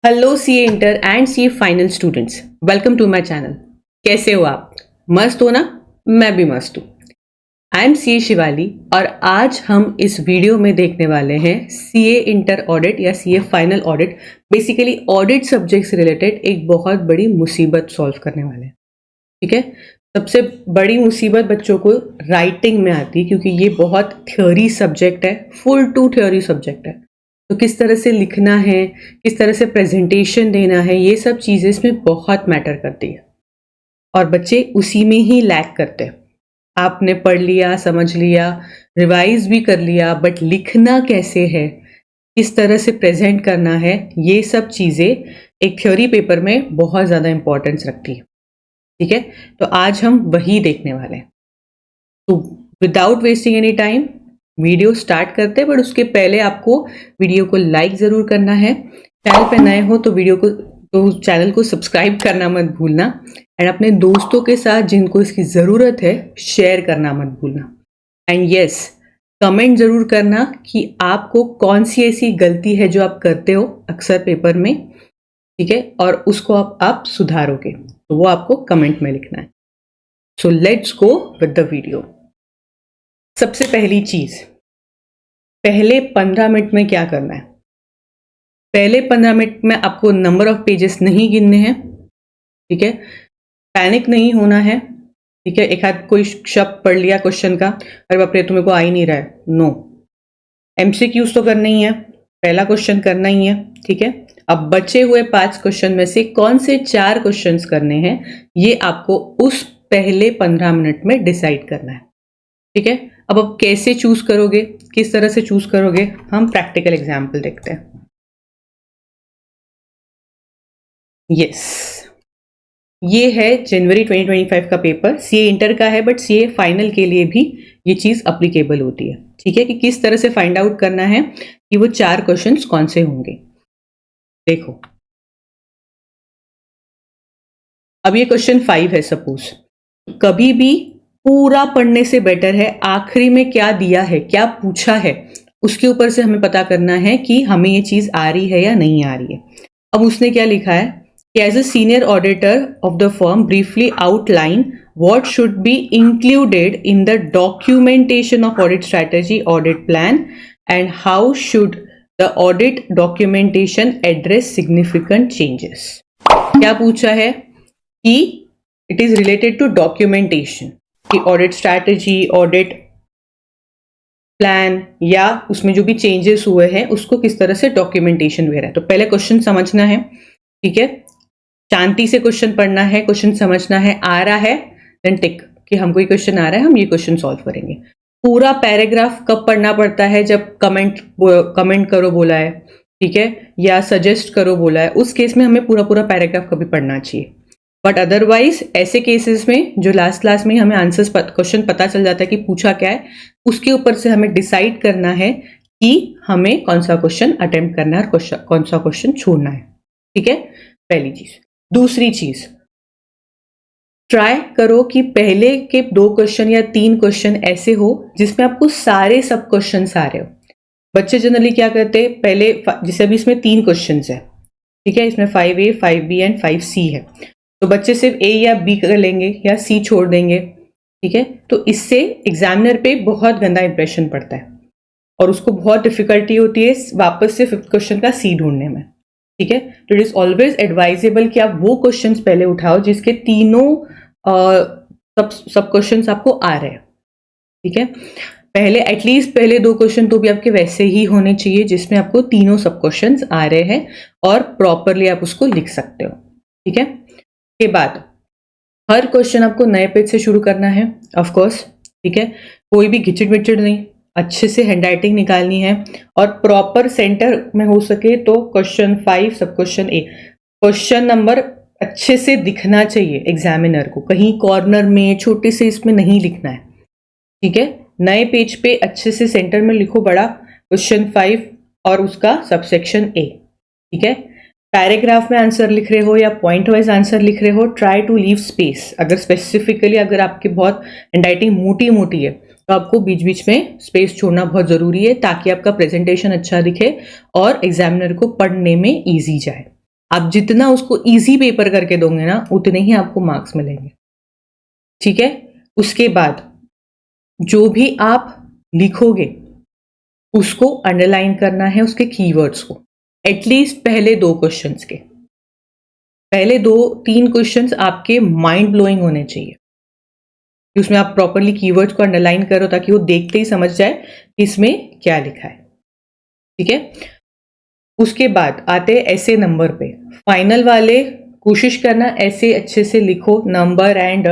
Hello CA inter and CA final students, welcome to my channel. कैसे हो आप? मस्त हो ना? मैं भी मस्त हूँ। आई एम सीए शिवाली और आज हम इस वीडियो में देखने वाले हैं सीए इंटर ऑडिट या CA final audit. Basically audit subject से रिलेटेड एक बहुत बड़ी मुसीबत सॉल्व करने वाले हैं। ठीक है, सबसे बड़ी मुसीबत बच्चों को राइटिंग में आती है क्योंकि ये बहुत थ्योरी सब्जेक्ट है, फुल टू थ्योरी सब्जेक्ट है। तो किस तरह से लिखना है, किस तरह से प्रेजेंटेशन देना है, ये सब चीज़ें इसमें बहुत मैटर करती है और बच्चे उसी में ही लैग करते हैं। आपने पढ़ लिया, समझ लिया, रिवाइज भी कर लिया, बट लिखना कैसे है, किस तरह से प्रेजेंट करना है, ये सब चीज़ें एक थ्योरी पेपर में बहुत ज़्यादा इंपॉर्टेंस रखती है। ठीक है, तो आज हम वही देखने वाले हैं। तो without wasting any time video start करते हैं, बट उसके पहले आपको वीडियो को लाइक ज़रूर करना है। चैनल पे नए हो तो चैनल को सब्सक्राइब करना मत भूलना एंड अपने दोस्तों के साथ जिनको इसकी ज़रूरत है शेयर करना मत भूलना। एंड यस, कमेंट ज़रूर करना कि आपको कौन सी ऐसी गलती है जो आप करते हो अक्सर पेपर में। ठीक है, और उसको आप सुधारोगे, तो वो आपको कमेंट में लिखना है। So let's go with the video. सबसे पहली चीज, पहले 15 मिनट में क्या करना है? पहले 15 मिनट में आपको नंबर ऑफ पेजेस नहीं गिनने हैं। ठीक है, पैनिक नहीं होना है। ठीक है, एक आध कोई शब्द पढ़ लिया क्वेश्चन का, अरे बाप रे तुम्हें को आ ही नहीं रहा है, नो। एमसीक्यूज तो करना ही है, पहला क्वेश्चन करना ही है। ठीक है, अब बचे हुए 5 क्वेश्चन में से कौन से 4 क्वेश्चंस करने हैं, ये आपको उस पहले 15 मिनट में डिसाइड करना है। ठीक है, अब आप कैसे चूज करोगे, किस तरह से चूज करोगे, हम प्रैक्टिकल एग्जाम्पल देखते हैं। यस, ये है जनवरी 2025 का पेपर। सीए इंटर का है बट सीए फाइनल के लिए भी ये चीज अप्लीकेबल होती है। ठीक है, कि किस तरह से फाइंड आउट करना है कि वो 4 क्वेश्चंस कौन से होंगे। देखो, अब ये क्वेश्चन 5 है सपोज। कभी भी पूरा पढ़ने से बेटर है आखिरी में क्या दिया है, क्या पूछा है, उसके ऊपर से हमें पता करना है कि हमें ये चीज आ रही है या नहीं आ रही है। अब उसने क्या लिखा है कि as a senior auditor of the firm briefly outline what should be included in the documentation of audit strategy, audit plan, and how should the audit documentation address significant changes। क्या पूछा है कि it is related to documentation कि audit strategy, audit plan या उसमें जो भी changes हुए हैं उसको किस तरह से डॉक्यूमेंटेशन हुआ है। तो पहले क्वेश्चन समझना है। ठीक है, शांति से क्वेश्चन पढ़ना है, क्वेश्चन समझना है, आ रहा है देन टिक कि हमको ये क्वेश्चन आ रहा है, हम ये क्वेश्चन सॉल्व करेंगे। पूरा पैराग्राफ कब पढ़ना पड़ता है? जब कमेंट करो बोला है, ठीक है, या सजेस्ट करो बोला है, उस केस में हमें पूरा पूरा पैराग्राफ कभी पढ़ना चाहिए। बट अदरवाइज ऐसे केसेस में जो लास्ट में हमें आंसर्स क्वेश्चन पता चल जाता है कि पूछा क्या है, उसके ऊपर से हमें डिसाइड करना है कि हमें कौन सा क्वेश्चन अटेम्प्ट करना है और कौन सा क्वेश्चन छोड़ना है। ठीक है, पहली चीज। दूसरी चीज, ट्राई करो कि पहले के 2 क्वेश्चन या 3 क्वेश्चन ऐसे हो जिसमें आपको सारे सब क्वेश्चन आ रहे हो। बच्चे जनरली क्या करते हैं, पहले जैसे अभी इसमें 3 क्वेश्चन है, ठीक है, इसमें 5A, 5B एंड 5C है, तो बच्चे सिर्फ A या B कर लेंगे या C छोड़ देंगे। ठीक है, तो इससे एग्जामिनर पे बहुत गंदा इंप्रेशन पड़ता है और उसको बहुत डिफिकल्टी होती है वापस से 5th क्वेश्चन का C ढूंढने में। ठीक है, तो इट इज ऑलवेज एडवाइजेबल कि आप वो क्वेश्चंस पहले उठाओ जिसके तीनों सब क्वेश्चंस आपको आ रहे हैं। ठीक है, पहले एटलीस्ट पहले 2 क्वेश्चन तो भी आपके वैसे ही होने चाहिए जिसमें आपको तीनों सब क्वेश्चंस आ रहे हैं और प्रॉपरली आप उसको लिख सकते हो। ठीक है, के बाद हर क्वेश्चन आपको नए पेज से शुरू करना है ऑफ कोर्स। ठीक है, कोई भी घिचड़ विचड़ नहीं, अच्छे से हैंडराइटिंग निकालनी है और प्रॉपर सेंटर में हो सके तो क्वेश्चन 5 सब क्वेश्चन ए, क्वेश्चन नंबर अच्छे से दिखना चाहिए एग्जामिनर को, कहीं कॉर्नर में छोटे से इसमें नहीं लिखना है। ठीक है, नए पेज पे अच्छे से सेंटर में लिखो बड़ा क्वेश्चन 5 और उसका सबसेक्शन ए। ठीक है, पैराग्राफ में आंसर लिख रहे हो या पॉइंट वाइज आंसर लिख रहे हो, ट्राई टू लीव स्पेस। अगर स्पेसिफिकली अगर आपकी बहुत हैंडराइटिंग मोटी है तो आपको बीच बीच में स्पेस छोड़ना बहुत ज़रूरी है ताकि आपका प्रेजेंटेशन अच्छा दिखे और एग्जामिनर को पढ़ने में ईजी जाए। आप जितना उसको इजी पेपर करके दोगे ना, उतने ही आपको मार्क्स मिलेंगे। ठीक है, उसके बाद जो भी आप लिखोगे उसको अंडरलाइन करना है, उसके कीवर्ड्स को, एटलीस्ट पहले 2 क्वेश्चंस के। पहले 2-3 क्वेश्चंस आपके माइंड ब्लोइंग होने चाहिए, उसमें आप प्रॉपरली कीवर्ड्स को अंडरलाइन करो ताकि वो देखते ही समझ जाए कि इसमें क्या लिखा है। ठीक है, उसके बाद आते हैं ऐसे नंबर पे। फाइनल वाले कोशिश करना ऐसे अच्छे से लिखो, नंबर एंड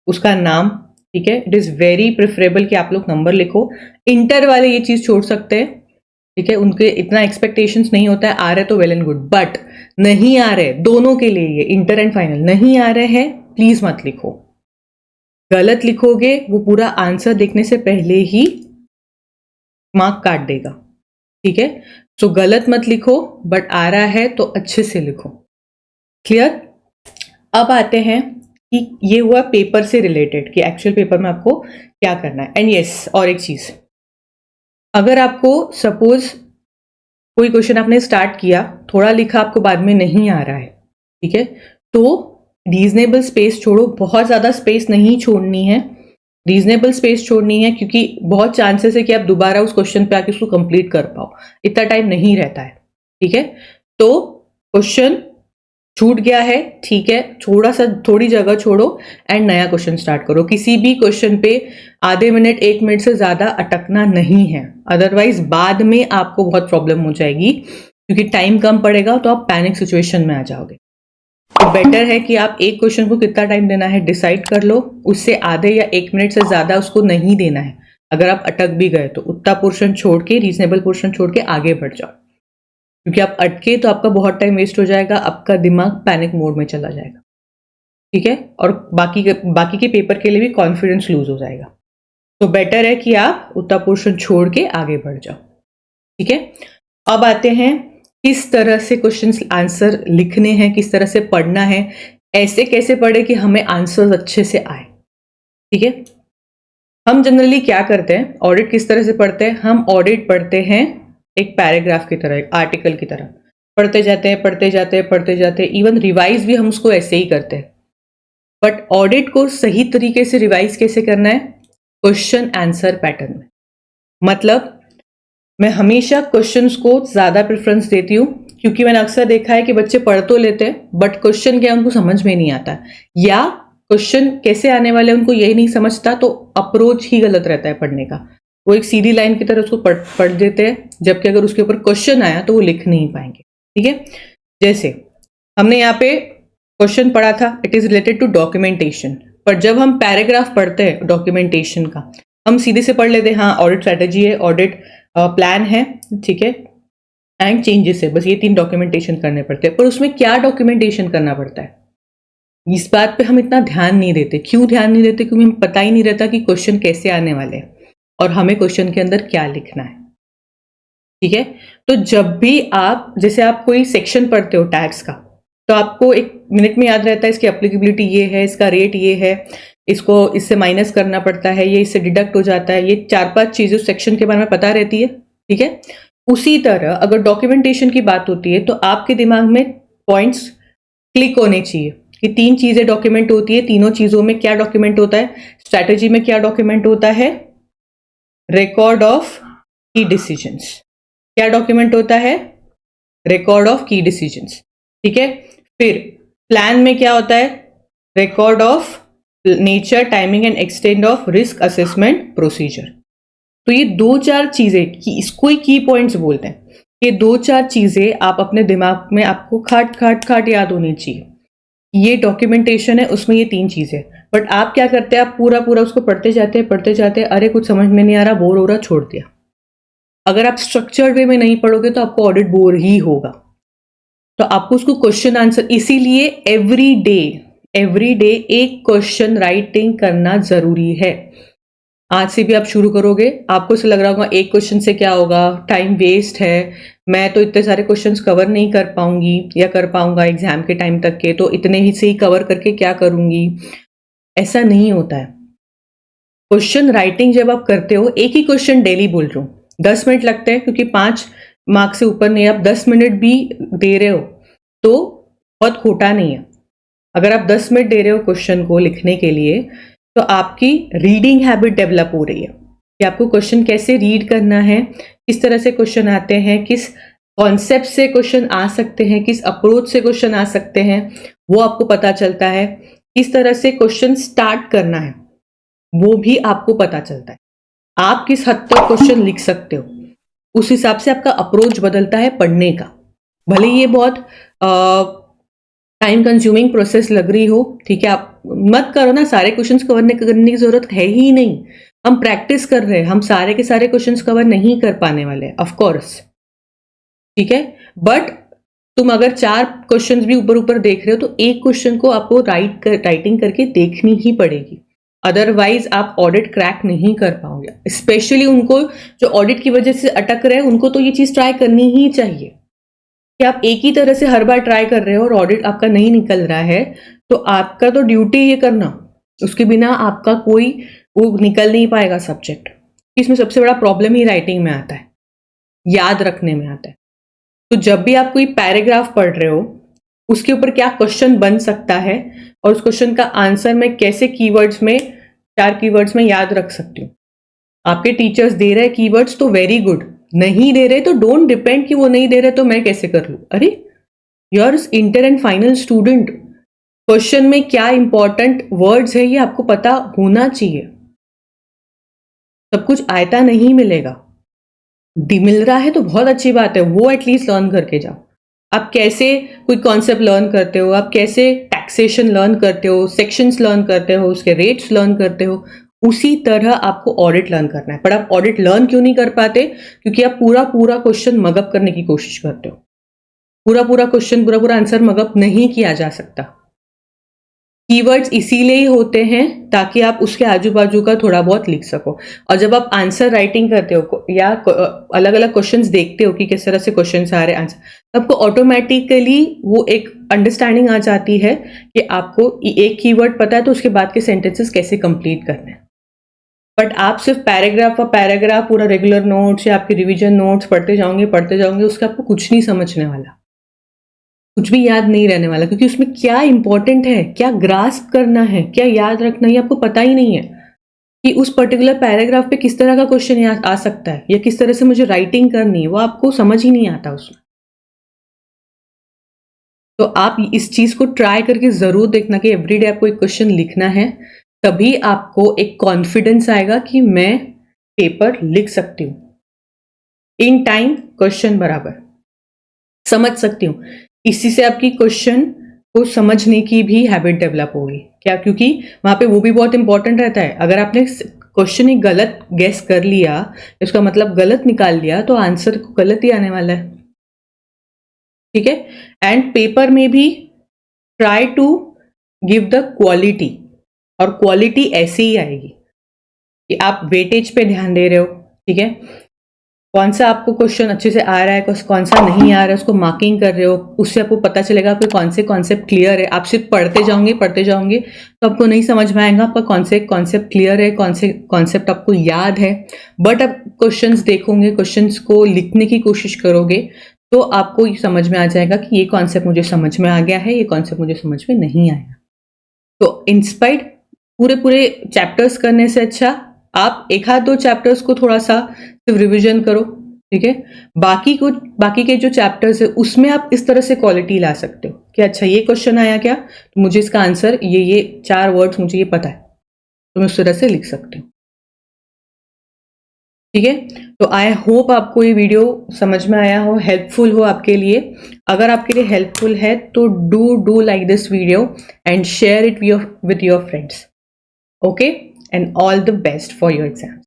उसका नाम। ठीक है, इट इज़ वेरी प्रेफरेबल कि आप लोग नंबर लिखो। इंटर वाले ये चीज़ छोड़ सकते हैं। ठीक है, उनके इतना एक्सपेक्टेशंस नहीं होता है, आ रहे तो वेल एंड गुड, बट नहीं आ रहे, दोनों के लिए ये इंटर एंड फाइनल नहीं आ रहे हैं, प्लीज मत लिखो। गलत लिखोगे वो पूरा आंसर देखने से पहले ही मार्क काट देगा। ठीक है, सो गलत मत लिखो, बट आ रहा है तो अच्छे से लिखो। क्लियर? अब आते हैं कि ये हुआ पेपर से रिलेटेड कि एक्चुअल पेपर में आपको क्या करना है। एंड यस, और एक चीज, अगर आपको सपोज कोई क्वेश्चन आपने स्टार्ट किया, थोड़ा लिखा, आपको बाद में नहीं आ रहा है, ठीक है, तो रीजनेबल स्पेस छोड़ो, बहुत ज्यादा स्पेस नहीं छोड़नी है, रीजनेबल स्पेस छोड़नी है, क्योंकि बहुत चांसेस है कि आप दोबारा उस क्वेश्चन पे आके उसको कंप्लीट कर पाओ, इतना टाइम नहीं रहता है। ठीक है, तो क्वेश्चन छूट गया है, ठीक है, थोड़ी जगह छोड़ो एंड नया क्वेश्चन स्टार्ट करो। किसी भी क्वेश्चन पे आधे मिनट 1 मिनट से ज्यादा अटकना नहीं है, अदरवाइज बाद में आपको बहुत प्रॉब्लम हो जाएगी, क्योंकि टाइम कम पड़ेगा तो आप पैनिक सिचुएशन में आ जाओगे। तो बेटर है कि आप एक क्वेश्चन को कितना टाइम देना है डिसाइड कर लो, उससे आधे या 1 मिनट से ज्यादा उसको नहीं देना है। अगर आप अटक भी गए तो उतना पोर्शन छोड़ के, रीजनेबल पोर्शन छोड़ के आगे बढ़ जाओ, क्योंकि आप अटके तो आपका बहुत टाइम वेस्ट हो जाएगा, आपका दिमाग पैनिक मोड में चला जाएगा। ठीक है, और बाकी के पेपर के लिए भी कॉन्फिडेंस लूज हो जाएगा। तो बेटर है कि आप उतना पोर्शन छोड़ के आगे बढ़ जाओ। ठीक है, अब आते हैं किस तरह से क्वेश्चन आंसर लिखने हैं, किस तरह से पढ़ना है, ऐसे कैसे पढ़े कि हमें आंसर अच्छे से आए। ठीक है, हम जनरली क्या करते हैं, ऑडिट किस तरह से पढ़ते हैं, हम ऑडिट पढ़ते हैं एक पैराग्राफ की तरह, एक आर्टिकल की तरह पढ़ते जाते हैं, पढ़ते जाते हैं, पढ़ते जाते हैं। इवन रिवाइज भी हम उसको ऐसे ही करते हैं। बट ऑडिट को सही तरीके से रिवाइज कैसे करना है, क्वेश्चन आंसर पैटर्न में। मतलब मैं हमेशा क्वेश्चंस को ज्यादा प्रेफरेंस देती हूँ, क्योंकि मैंने अक्सर देखा है कि बच्चे पढ़ तो लेते हैं बट क्वेश्चन क्या उनको समझ में नहीं आता, या क्वेश्चन कैसे आने वाले उनको यही नहीं समझता, तो अप्रोच ही गलत रहता है पढ़ने का। वो एक सीधी लाइन की तरह उसको पढ़ देते हैं, जबकि अगर उसके ऊपर क्वेश्चन आया तो वो लिख नहीं पाएंगे। ठीक है, जैसे हमने यहाँ पे क्वेश्चन पढ़ा था, it is related to documentation, पर जब हम पैराग्राफ पढ़ते हैं डॉक्यूमेंटेशन का, हम सीधे से पढ़ लेते हैं, हाँ ऑडिट स्ट्रैटेजी है, ऑडिट प्लान है, ठीक है, एंड चेंजेस है, बस ये 3 डॉक्यूमेंटेशन करने पड़ते हैं। पर उसमें क्या डॉक्यूमेंटेशन करना पड़ता है, इस बात पे हम इतना ध्यान नहीं देते। क्यों ध्यान नहीं देते? क्योंकि हमें पता ही नहीं रहता कि क्वेश्चन कैसे आने वाले हैं और हमें क्वेश्चन के अंदर क्या लिखना है। ठीक है, तो जब भी आप, जैसे आप कोई सेक्शन पढ़ते हो टैक्स का, तो आपको 1 मिनट में याद रहता है इसकी एप्लीकेबिलिटी ये है, इसका रेट ये है, इसको इससे माइनस करना पड़ता है, ये इससे डिडक्ट हो जाता है, ये 4-5 चीजें उस सेक्शन के बारे में पता रहती है। ठीक है, उसी तरह अगर डॉक्यूमेंटेशन की बात होती है तो आपके दिमाग में पॉइंट्स क्लिक होने चाहिए कि 3 चीजें डॉक्यूमेंट होती है, तीनों चीजों में क्या डॉक्यूमेंट होता है, स्ट्रैटेजी में क्या डॉक्यूमेंट होता है, रिकॉर्ड ऑफ की डिसीजंस, क्या डॉक्यूमेंट होता है, रिकॉर्ड ऑफ की डिसीजंस। ठीक है, फिर प्लान में क्या होता है, record of nature, timing and extend of risk assessment procedure. तो ये 2-4 चीजें, इसको ही की पॉइंट्स बोलते हैं। ये 2-4 चीजें आप अपने दिमाग में, आपको खाट याद होनी चाहिए। ये डॉक्यूमेंटेशन है, उसमें ये 3 चीजें। बट आप क्या करते हैं, आप पूरा उसको पढ़ते जाते हैं, अरे कुछ समझ में नहीं आ रहा, बोर हो रहा, छोड़ दिया। अगर आप स्ट्रक्चर्ड वे में नहीं पढ़ोगे तो आपको ऑडिट बोर ही होगा। तो आपको उसको क्वेश्चन आंसर, इसीलिए एवरी डे एक क्वेश्चन राइटिंग करना जरूरी है। आज से भी आप शुरू करोगे, आपको से लग रहा होगा एक क्वेश्चन से क्या होगा, टाइम वेस्ट है, मैं तो इतने सारे क्वेश्चंस कवर नहीं कर पाऊंगी या कर पाऊंगा एग्जाम के टाइम तक के, तो इतने ही से ही कवर करके क्या करूंगी। ऐसा नहीं होता है। क्वेश्चन राइटिंग जब आप करते हो, एक ही क्वेश्चन डेली बोल रहा हूं, 10 मिनट लगते हैं, क्योंकि 5 मार्क्स से ऊपर नहीं, आप 10 मिनट भी दे रहे हो तो बहुत खोटा नहीं है। अगर आप 10 मिनट दे रहे हो क्वेश्चन को लिखने के लिए, तो आपकी रीडिंग हैबिट डेवलप हो रही है कि आपको क्वेश्चन कैसे रीड करना है, किस तरह से क्वेश्चन आते हैं, किस कॉन्सेप्ट से क्वेश्चन आ सकते हैं, किस अप्रोच से क्वेश्चन आ सकते हैं, वो आपको पता चलता है। किस तरह से क्वेश्चन स्टार्ट करना है वो भी आपको पता चलता है। आप किस हद तक क्वेश्चन लिख सकते हो, उस हिसाब से आपका अप्रोच बदलता है पढ़ने का। भले ये बहुत टाइम कंज्यूमिंग प्रोसेस लग रही हो, ठीक है, आप मत करो ना, सारे क्वेश्चंस करने की जरूरत है ही नहीं। हम प्रैक्टिस कर रहे हैं, हम सारे के सारे क्वेश्चंस कवर नहीं कर पाने वाले ऑफ कोर्स, ठीक है। बट तुम अगर 4 क्वेश्चंस भी ऊपर ऊपर देख रहे हो तो एक क्वेश्चन को आपको राइटिंग करके देखनी ही पड़ेगी, अदरवाइज आप ऑडिट क्रैक नहीं कर पाओगे। स्पेशली उनको जो ऑडिट की वजह से अटक रहे हैं, उनको तो ये चीज ट्राई करनी ही चाहिए कि आप एक ही तरह से हर बार ट्राई कर रहे हो और ऑडिट आपका नहीं निकल रहा है, तो आपका तो ड्यूटी ये करना, उसके बिना आपका कोई वो निकल नहीं पाएगा सब्जेक्ट। इसमें सबसे बड़ा प्रॉब्लम ही राइटिंग में आता है, याद रखने में आता है। तो जब भी आप कोई पैराग्राफ पढ़ रहे हो, उसके ऊपर क्या क्वेश्चन बन सकता है और उस क्वेश्चन का आंसर मैं कैसे कीवर्ड्स में, 4 कीवर्ड्स में याद रख सकती हूँ। आपके टीचर्स दे रहे हैं कीवर्ड्स तो वेरी गुड, नहीं दे रहे तो डोंट डिपेंड कि वो नहीं दे रहे तो मैं कैसे कर लूं। अरे your inter and final student, question में क्या इंपॉर्टेंट वर्ड्स है ये आपको पता होना चाहिए। सब कुछ आयता नहीं मिलेगा, मिल रहा है तो बहुत अच्छी बात है, वो एटलीस्ट लर्न करके जाओ। आप कैसे कोई कॉन्सेप्ट लर्न करते हो, आप कैसे टैक्सेशन लर्न करते हो, सेक्शंस लर्न करते हो, उसके रेट्स लर्न करते हो, उसी तरह आपको ऑडिट लर्न करना है। पर आप ऑडिट लर्न क्यों नहीं कर पाते? क्योंकि आप पूरा पूरा क्वेश्चन मगअप करने की कोशिश करते हो। पूरा पूरा क्वेश्चन, पूरा पूरा आंसर मगअप नहीं किया जा सकता। कीवर्ड्स इसीलिए ही होते हैं ताकि आप उसके आजू बाजू का थोड़ा बहुत लिख सको। और जब आप आंसर राइटिंग करते हो या अलग अलग क्वेश्चंस देखते हो कि किस तरह से क्वेश्चंस आ रहे हैं आंसर, आपको ऑटोमेटिकली वो एक अंडरस्टैंडिंग आ जाती है कि आपको एक कीवर्ड पता है तो उसके बाद के सेंटेंसेस कैसे कंप्लीट करने हैं। बट आप सिर्फ पैराग्राफ और पैराग्राफ पूरा रेगुलर नोट्स या आपके रिवीजन नोट्स पढ़ते जाओगे, उसका आपको कुछ नहीं समझने वाला, कुछ भी याद नहीं रहने वाला, क्योंकि उसमें क्या इंपॉर्टेंट है, क्या ग्रास्प करना है, क्या याद रखना है, आपको पता ही नहीं है कि उस पर्टिकुलर पैराग्राफ पे किस तरह का क्वेश्चन आ सकता है या किस तरह से मुझे राइटिंग करनी है, वो आपको समझ ही नहीं आता उसमें। तो आप इस चीज को ट्राई करके जरूर देखना कि एवरीडे आपको एक क्वेश्चन लिखना है, तभी आपको एक कॉन्फिडेंस आएगा कि मैं पेपर लिख सकती हूँ इन टाइम, क्वेश्चन बराबर समझ सकती हूँ। इसी से आपकी क्वेश्चन को समझने की भी हैबिट डेवलप होगी। क्या? क्योंकि वहां पे वो भी बहुत इंपॉर्टेंट रहता है। अगर आपने क्वेश्चन ही गलत गेस कर लिया, इसका मतलब गलत निकाल लिया, तो आंसर गलत ही आने वाला है, ठीक है। एंड पेपर में भी try to give the quality, और क्वालिटी ऐसे ही आएगी कि आप वेटेज पे ध्यान दे रहे हो, ठीक है, कौन सा आपको क्वेश्चन अच्छे से आ रहा है, कौन सा नहीं आ रहा है, उसको मार्किंग कर रहे हो, उससे आपको पता चलेगा कि कौन से कॉन्सेप्ट क्लियर है। आप सिर्फ पढ़ते जाओगे तो आपको नहीं समझ में आएगा आपका कौन से कॉन्सेप्ट क्लियर है, कौन से कॉन्सेप्ट आपको याद है। बट आप क्वेश्चंस देखोगे, क्वेश्चंस को लिखने की कोशिश करोगे, तो आपको ये समझ में आ जाएगा कि ये कॉन्सेप्ट मुझे समझ में आ गया है, ये कॉन्सेप्ट मुझे समझ में नहीं आया। तो इंस्पाइट पूरे चैप्टर्स करने से अच्छा आप एक आध 2 चैप्टर्स को थोड़ा सा सिर्फ रिवीजन करो, ठीक है। बाकी के जो चैप्टर्स है उसमें आप इस तरह से क्वालिटी ला सकते हो कि अच्छा ये क्वेश्चन आया क्या, तो मुझे इसका आंसर ये 4 वर्ड्स मुझे ये पता है, तो मैं उस तरह से लिख सकती हूँ, ठीक है। तो आई होप आपको ये वीडियो समझ में आया हो, हेल्पफुल हो आपके लिए। अगर आपके लिए हेल्पफुल है तो do like this video and share it with your friends. Okay, and all the best for your exams.